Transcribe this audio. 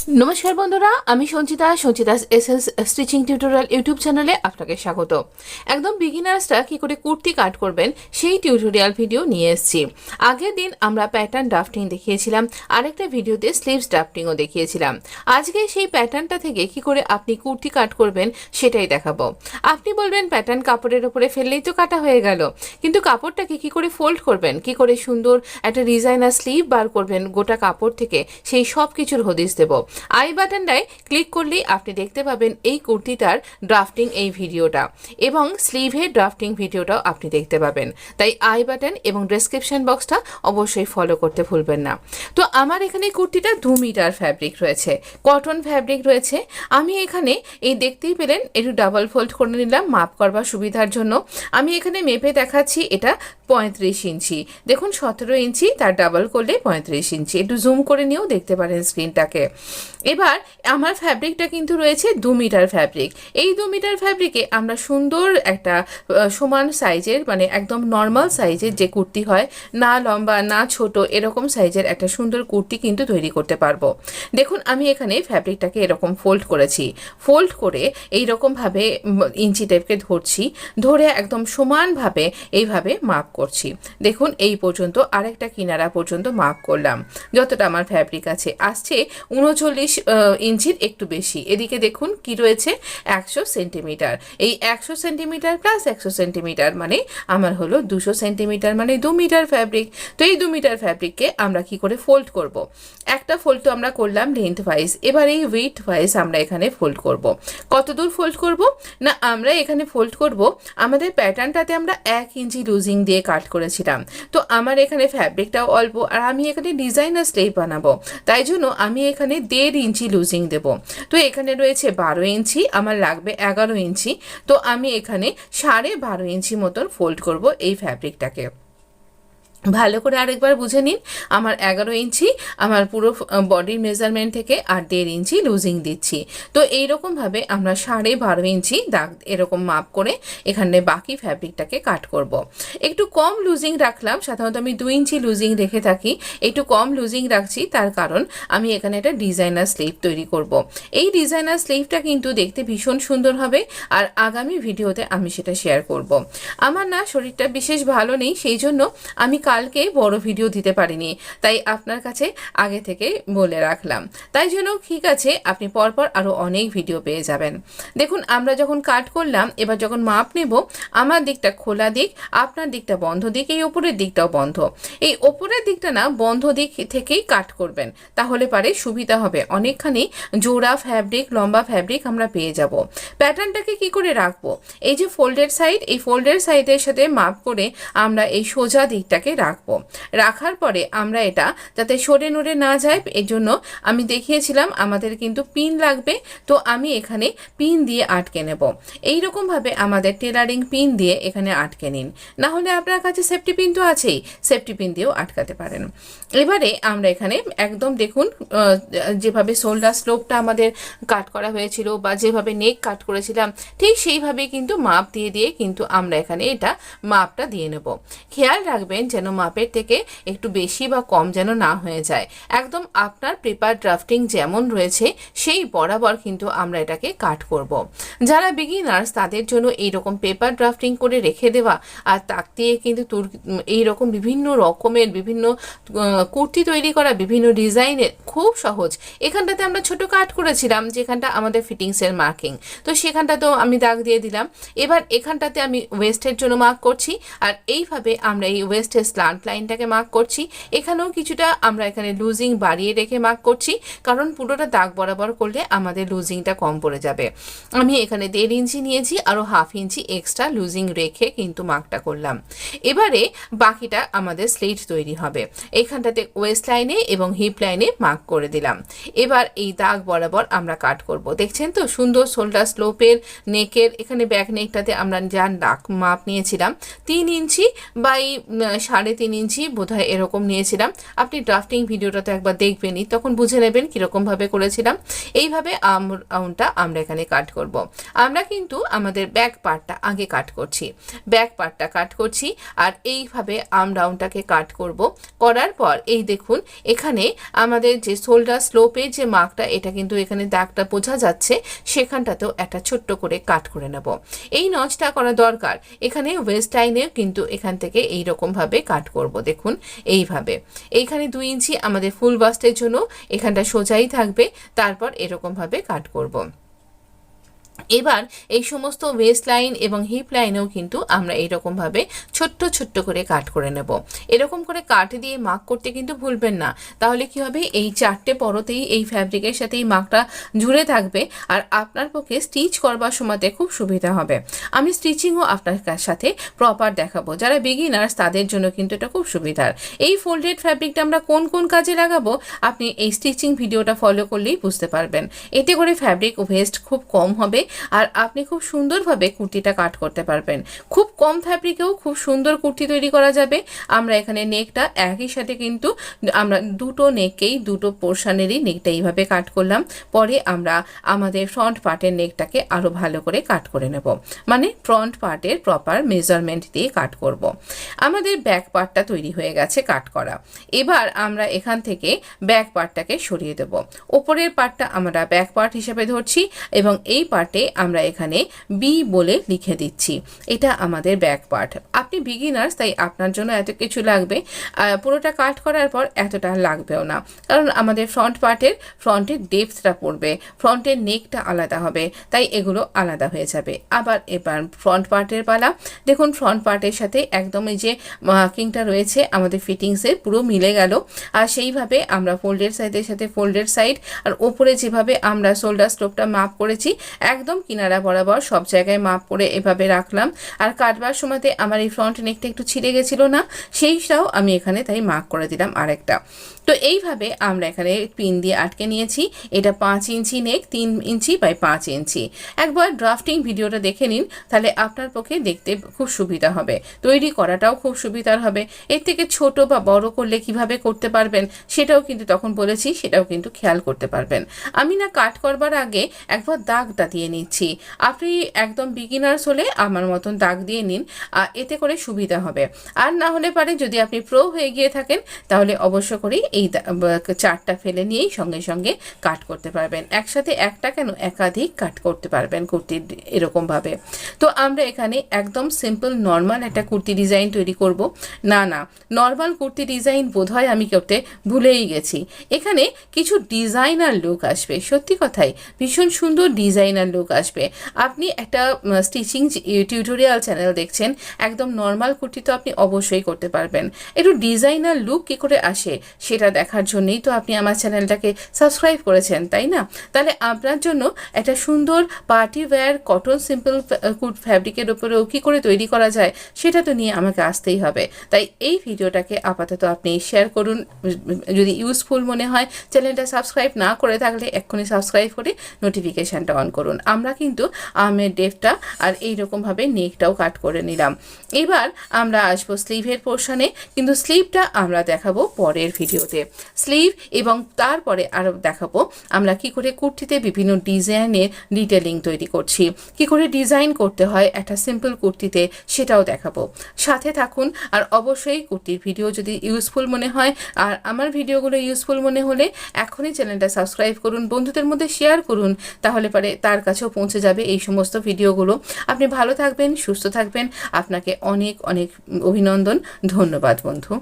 नमस्कार बंधुरा आमी संचिता संचितास एसेंस स्टिचिंग टिউটোরিয়াল यूट्यूब चैनेले आपनाके स्वागत। एकदम बिगिनार्सरा कि करे कुर्ती काट करबेन सेई टिউটোরিয়াল भिडियो निये एसेछि। आगेर दिन आमरा पैटार्न ड्राफ्टिंग देखिएछिलाम, आरेकटा भिडियोते स्लीव्स ड्राफ्टिंगও देखिएछिलाम। आजके सेई पैटार्नटा थेके कि करे आपनि कुर्ती काट करबेन सेटाई देखाबो। आपनि बोलबेन पैटार्न कापड़ेर उपरे फेललेई तो काटा हये गेल, किन्तु कापड़टाके कि करे फोल्ड करबेन, कि करे सुंदर एकटा डिजाइनार स्लीव बार करबेन गोटा कापड़ थेके सेई सबकिछुर हदिस देब। आई बाटनटाय क्लिक करलेই আপনি দেখতে পাবেন এই কুর্তিটার ড্রাফটিং এই ভিডিওটা এবং স্লিভের ড্রাফটিং ভিডিওটাও আপনি দেখতে পাবেন। তাই আই বাটন এবং ডেসক্রিপশন বক্সটা অবশ্যই ফলো করতে ভুলবেন না। তো আমার এখানে কুর্তিটা 2 মিটার ফ্যাব্রিক রয়েছে, কটন ফ্যাব্রিক রয়েছে। আমি এখানে এই দেখতেই পেলেন একটু ডাবল ফোল্ড করে নিলাম মাপ করবার সুবিধার জন্য। আমি এখানে মেপে দেখাচ্ছি এটা 35 ইঞ্চি, দেখুন 17 ইঞ্চি তার ডাবল করলে 35 ইঞ্চি। একটু জুম করে নিয়েও দেখতে পারেন স্ক্রিনটাকে। এবার আমার ফ্যাব্রিকটা কিন্তু রয়েছে 2 মিটার ফ্যাব্রিক। এই 2 মিটার ফ্যাব্রিকে আমরা সুন্দর একটা সমান সাইজের মানে একদম নর্মাল সাইজের যে কুর্তি হয়, না লম্বা না ছোট, এরকম সাইজের একটা সুন্দর কুর্তি কিন্তু তৈরি করতে পারবো। দেখুন আমি এখানে ফ্যাব্রিকটাকে এরকম ফোল্ড করেছি, ফোল্ড করে এইরকমভাবে ইঞ্চি টেপকে ধরছি, ধরে একদম সমানভাবে এইভাবে মাপ করছি। দেখুন এই পর্যন্ত আরেকটা কিনারা পর্যন্ত মাপ করলাম। যতটা আমার ফ্যাব্রিক আছে আসছে 39 ইঞ্চির একটু বেশি। এদিকে দেখুন কি রয়েছে 100 সেন্টিমিটার। এই 100 সেন্টিমিটার প্লাস 100 সেন্টিমিটার মানে আমার হলো 200 সেন্টিমিটার, মানে 2 মিটার ফ্যাব্রিক। তো এই 2 মিটার ফ্যাব্রিককে আমরা কি করে ফোল্ড করব? একটা ফোল্ড তো আমরা করলাম লেন্থ ওয়াইজ, এবার এই উইডথ ওয়াইজ আমরা এখানে ফোল্ড করব। কত দূর ফোল্ড করব না, আমরা এখানে ফোল্ড করব আমাদের প্যাটার্নটাতে আমরা 1 ইঞ্চি লুজিং দিয়ে কাট করেছিলাম। তো আমার এখানে ফ্যাব্রিকটাও অল্প আর আমি এখানে ডিজাইনার স্লিভ বানাবো, তাই জন্য আমি এখানে 1.5 ইঞ্চি লুজিং দেব। তো এখানে রয়েছে 12 ইঞ্চি, আমার লাগবে 11 ইঞ্চি। তো আমি এখানে 12.5 ইঞ্চি মতন ফোল্ড করব এই ফ্যাব্রিকটাকে। ভালো করে আরেকবার বুঝে নিন, আমার 11 ইঞ্চি আমার পুরো বডির মেজারমেন্ট থেকে আর 1.5 ইঞ্চি লুজিং দিচ্ছি। তো এইরকমভাবে আমরা 12.5 ইঞ্চি দাগ এরকম মাপ করে এখানে বাকি ফ্যাব্রিকটাকে কাট করব। একটু কম লুজিং রাখলাম, সাধারণত আমি 2 ইঞ্চি লুজিং রেখে থাকি, একটু কম লুজিং রাখছি তার কারণ আমি এখানে একটা ডিজাইনার স্লিভ তৈরি করব। এই ডিজাইনার স্লিভটা কিন্তু দেখতে ভীষণ সুন্দর হবে আর আগামী ভিডিওতে আমি সেটা শেয়ার করব। আমার না শরীরটা বিশেষ ভালো নেই, সেই জন্য আমি কালকে বড় ভিডিও দিতে পারিনি, তাই আপনার কাছে আগে থেকে বলে রাখলাম। তাই জন্য ঠিক আছে, আপনি পরপর আরও অনেক ভিডিও পেয়ে যাবেন। দেখুন আমরা যখন কাট করলাম, এবার যখন মাপ নেব, আমার দিকটা খোলা দিক, আপনার দিকটা বন্ধ দিক, এই ওপরের দিকটাও বন্ধ। এই ওপরের দিকটা না বন্ধ দিক থেকেই কাট করবেন, তাহলে পারে সুবিধা হবে। অনেকখানি জোড়া ফ্যাব্রিক, লম্বা ফ্যাব্রিক আমরা পেয়ে যাব। প্যাটার্নটাকে কি করে রাখবো? এই যে ফোল্ডেড সাইড, এই ফোল্ডেড সাইডের সাথে মাপ করে আমরা এই সোজা দিকটাকে রাখবো। রাখার পরে আমরা এটা যাতে সরে নড়ে না যায়, এর জন্য আমি দেখিয়েছিলাম আমাদের কিন্তু পিন লাগবে। তো আমি এখানে পিন দিয়ে আটকে নেব। এইরকম ভাবে আমাদের টেলারিং পিন দিয়ে এখানে আটকে নিন, না হলে আপনার কাছে সেফটি পিন তো আছেই, সেফটি পিন দিয়েও আটকাতে পারেন। এবারে আমরা এখানে একদম দেখুন যেভাবে শোল্ডার স্লোপটা আমাদের কাট করা হয়েছিল বা যেভাবে নেক কাট করেছিলাম ঠিক সেইভাবে কিন্তু মাপ দিয়ে দিয়ে কিন্তু আমরা এখানে এটা মাপটা দিয়ে নেব। খেয়াল রাখবেন যেন মাপের থেকে একটু বেশি বা কম যেন না হয়ে যায়। একদম আপনার পেপার ড্রাফটিং যেমন রয়েছে সেই বরাবর কিন্তু আমরা এটাকে কাট করব। যারা বিগিনার্স তাদের জন্য এইরকম পেপার ড্রাফটিং করে রেখে দেওয়া আর তাক দিয়ে কিন্তু এইরকম বিভিন্ন রকমের বিভিন্ন কুর্তি তৈরি করা, বিভিন্ন ডিজাইনের খুব সহজ। এখানটাতে আমরা ছোট কাট করেছিলাম যেখানটা আমাদের ফিটিংসের মার্কিং, তো সেখানটা তো আমি দাগ দিয়ে দিলাম। এবার এখানটাতে আমি ওয়েস্টের জন্য মার্ক করছি আর এইভাবে আমরা এই ওয়েস্টের স্ল্যান্ট লাইনটাকে মার্ক করছি। এখানেও কিছুটা আমরা এখানে লুজিং বাড়িয়ে রেখে মার্ক করছি, কারণ পুরোটা দাগ বরাবর করলে আমাদের লুজিংটা কম পড়ে যাবে। আমি এখানে 1.5 ইঞ্চি নিয়েছি, আরও 1/2 ইঞ্চি এক্সট্রা লুজিং রেখে কিন্তু মার্কটা করলাম। এবারে বাকিটা আমাদের স্লিট তৈরি হবে। এখানটাতে ওয়েস্ট লাইনে এবং হিপ লাইনে মার্ক করে দিলাম। এবার এই দাগ বরাবর আমরা কাট করব। দেখছেন তো সুন্দর শোল্ডার স্লোপের নেকের এখানে ব্যাক নেকটাতে আমরা যা মাপ নিয়েছিলাম 3 ইঞ্চি বা এই 3.5 ইঞ্চি বোধহয় এরকম নিয়েছিলাম। আপনি ড্রাফটিং ভিডিওটা তো একবার দেখবেনই, তখন বুঝে নেবেন কীরকমভাবে করেছিলাম। এইভাবে রাউন্ডটা আমরা এখানে কাট করব। আমরা কিন্তু আমাদের ব্যাক পার্টটা আগে কাট করছি, ব্যাক পার্টটা কাট করছি আর এইভাবে রাউন্ডটাকে কাট করব। করার পর এই দেখুন এখানে আমাদের যে শোল্ডার স্লোপের যে মার্কটা, এটা কিন্তু এখানে দাগটা বোঝা যাচ্ছে, সেখানটাতেও একটা ছোট্ট করে কাট করে নেব। এই নচটা করা দরকার। এখানে ওয়েস্ট লাইনেও কিন্তু এখান থেকে এইরকমভাবে কাট করব। দেখুন এইভাবে, এইখানে 2 ইঞ্চি আমাদের ফুল বাস্টের জন্য এখানটা সোজাই থাকবে, তারপর এরকমভাবে কাট করব। এবার এই সমস্ত ওয়েস্ট লাইন এবং হিপ লাইনেও কিন্তু আমরা এইরকমভাবে ছোট্ট ছোট্ট করে কাট করে নেব। এরকম করে কাট দিয়ে মার্ক করতে কিন্তু ভুলবেন না, তাহলে কি হবে, এই 4টে পরতেই এই ফ্যাব্রিকের সাথে এই মার্কটা জুড়ে থাকবে আর আপনার পক্ষে স্টিচ করবার সময়তে খুব সুবিধা হবে। আমি স্টিচিংও আপনার সাথে প্রপার দেখাবো, যারা বিগিনার্স তাদের জন্য কিন্তু এটা খুব সুবিধার। এই ফোল্ডেড ফ্যাব্রিকটা আমরা কোন কোন কাজে লাগাবো আপনি এই স্টিচিং ভিডিওটা ফলো করলেই বুঝতে পারবেন। এতে করে ফ্যাব্রিক ওয়েস্ট খুব কম হবে আর আপনি খুব সুন্দরভাবে কুর্তিটা কাট করতে পারবেন। খুব কম ফ্যাব্রিকেও খুব সুন্দর কুর্তি তৈরি করা যাবে। আমরা এখানে নেকটা একই সাথে কিন্তু আমরা দুটো নেককেই, দুটো পোর্শনেরই নেকটা এইভাবে কাট করলাম। পরে আমরা আমাদের ফ্রন্ট পার্টের নেকটাকে আরও ভালো করে কাট করে নেব, মানে ফ্রন্ট পার্টের প্রপার মেজারমেন্ট দিয়ে কাট করব। আমাদের ব্যাক পার্টটা তৈরি হয়ে গেছে কাট করা। এবার আমরা এখান থেকে ব্যাক পার্টটাকে সরিয়ে দেব। ওপরের পার্টটা আমরা ব্যাক পার্ট হিসেবে ধরছি এবং এই পার্টে আমরা এখানে বি বলে লিখে দিচ্ছি, এটা আমাদের ব্যাক পার্ট। আপনি বিগিনার্স তাই আপনার জন্য এত কিছু লাগবে, পুরোটা কাট করার পর এতটা লাগবেও না, কারণ আমাদের ফ্রন্টের ডেপথটা পড়বে, ফ্রন্টের নেকটা আলাদা হবে, তাই এগুলো আলাদা হয়ে যাবে। এবার ফ্রন্ট পার্টের পালা। দেখুন ফ্রন্ট পার্টের সাথে একদম এই যে মার্কিংটা রয়েছে আমাদের ফিটিংসের পুরো মিলে গেল। আর সেইভাবে আমরা ফোল্ডেড সাইডের সাথে ফোল্ডেড সাইড আর ওপরে যেভাবে আমরা শোল্ডার স্লোপটা মাপ করেছি একদম কিনারা বরাবর সব জায়গায় মাপ করে এভাবে রাখলাম। আর কাটবার সময়তে আমার এই ফ্রন্ট নেকটা একটু ছিঁড়ে গেছিল না, সেইটাও আমি এখানে তাই মার্ক করে দিলাম আরেকটা। তো এইভাবে আমরা এখানে পিন দিয়ে আটকে নিয়েছি। এটা 5 ইঞ্চি নেক, 3 ইঞ্চি বাই 5 ইঞ্চি। একবার ড্রাফটিং ভিডিওটা দেখে নিন, তাহলে আপনার পক্ষে দেখতে খুব সুবিধা হবে, তৈরি করাটাও খুব সুবিধার হবে। এর থেকে ছোট বা বড় করলে কিভাবে করতে পারবেন সেটাও কিন্তু তখন বলেছি, সেটাও কিন্তু খেয়াল করতে পারবেন। আমি না কাট করবার আগে একবার দাগটা দিয়ে নিচ্ছি। আপনি একদম বিগিনার্স হলে আমার মতন দাগ দিয়ে নিন, এতে করে সুবিধা হবে। আর না হলে পারে যদি আপনি প্রো হয়ে গিয়ে থাকেন তাহলে অবশ্য করেই এই চারটা ফেলে নিয়েই সঙ্গে সঙ্গে কাট করতে পারবেন। একসাথে একটা কেন একাধিক কাট করতে পারবেন কুর্তির এরকমভাবে। তো আমরা এখানে একদম সিম্পল নর্মাল একটা কুর্তি ডিজাইন তৈরি করব। না নর্মাল কুর্তি ডিজাইন বোধহয় আমি করতে ভুলেই গেছি। এখানে কিছু ডিজাইনার লুক আসবে, সত্যি কথাই ভীষণ সুন্দর ডিজাইনার লুক আসবে। আপনি একটা স্টিচিং টিউটোরিয়াল চ্যানেল দেখছেন, একদম নর্মাল কুর্তি তো আপনি অবশ্যই করতে পারবেন। একটু ডিজাইনার লুক কী করে আসে সেটা দেখার জন্যই তো আপনি আমার চ্যানেলটাকে সাবস্ক্রাইব করেছেন, তাই না? তাহলে আপনার জন্য একটা সুন্দর পার্টি ওয়্যার কটন সিম্পল ফ্যাব্রিকের উপরেও কী করে তৈরি করা যায় সেটা তো নিয়ে আমাকে আসতেই হবে। তাই এই ভিডিওটাকে আপাতত আপনি শেয়ার করুন, যদি ইউজফুল মনে হয়। চ্যানেলটা সাবস্ক্রাইব না করে থাকলে এক্ষুনি সাবস্ক্রাইব করে নোটিফিকেশানটা অন করুন। আমরা কিন্তু আর্মের ডেপটা আর এইরকমভাবে নেকটাও কাট করে নিলাম। এবার আমরা আসবো স্লিভের পোর্শনে, কিন্তু স্লিভটা আমরা দেখাবো পরের ভিডিওতে। স্লিভ এবং তারপরে আরও দেখাবো আমরা কি করে কুর্তিতে বিভিন্ন ডিজাইনের ডিটেলিং তৈরি করছি, কি করে ডিজাইন করতে হয় একটা সিম্পল কুর্তিতে, সেটাও দেখাবো। সাথে থাকুন। আর অবশ্যই কুর্তির ভিডিও যদি ইউজফুল মনে হয় আর আমার ভিডিওগুলো ইউজফুল মনে হলে এখনই চ্যানেলটা সাবস্ক্রাইব করুন, বন্ধুদের মধ্যে শেয়ার করুন, তাহলে পরে তার কাছেও পৌঁছে যাবে এই সমস্ত ভিডিওগুলো। আপনি ভালো থাকবেন, সুস্থ থাকবেন। আপনাকে অনেক অনেক অভিনন্দন, ধন্যবাদ বন্ধু।